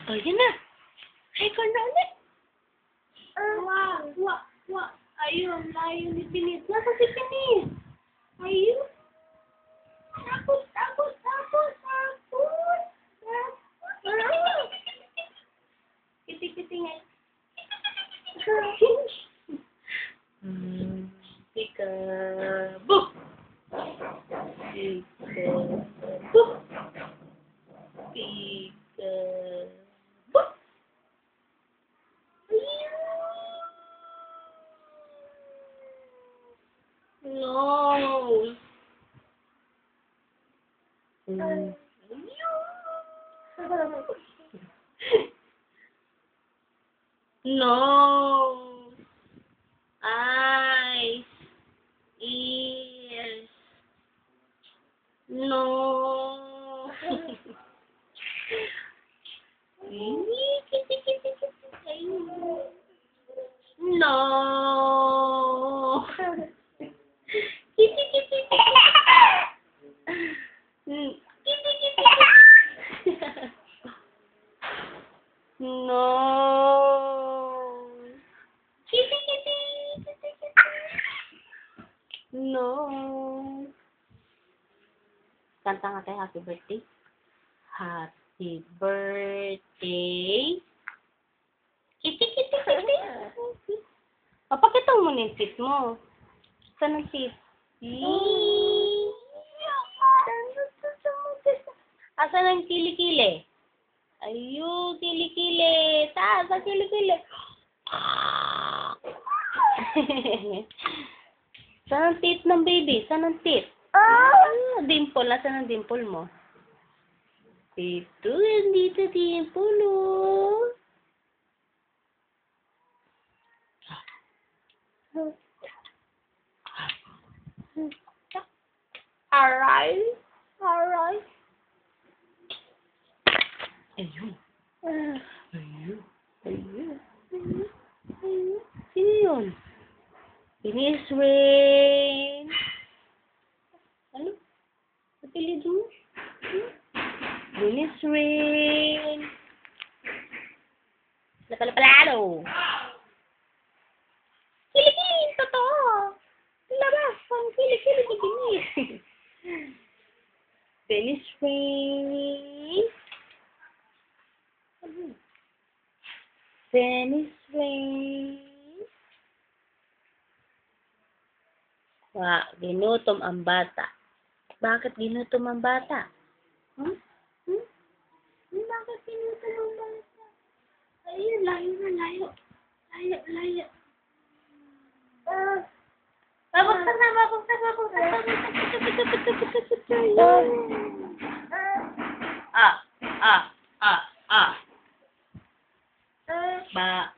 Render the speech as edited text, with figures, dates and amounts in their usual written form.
Ayan na. Ay, ko na ulit. Ayun, ni Binis. Nasa si Binis? Ayun. Takot. Kiti-kiti nga. Peekaboo. Peekaboo. Peekaboo. No. No. Eyes. Ears. No. No. No. No. Kanta nga tayo, happy birthday. Happy birthday. Kiti. Papakita mo na yung teeth mo. Saan ang teeth? Asan ang kilikili? Ayun, kilikili. Taas ang kilikili. Saan ang teeth ng baby? Saan ang teeth? Dimple. Nasaan ang dimple mo? Dito, dito dimple, oh. Alright. Ayun. Sino yun? Binis Rain. Ano? Napilid mo? Binis Rain. Lapalapalalo. Kilikili, totoo. Labas, ang kilikili ni Binis. Binis Rain. Binis Rain. Ginutom ang bata. Bakit ginutom ang bata? Bakit pinuto mo bata? Ayun, layo. Babagsak na. Ba.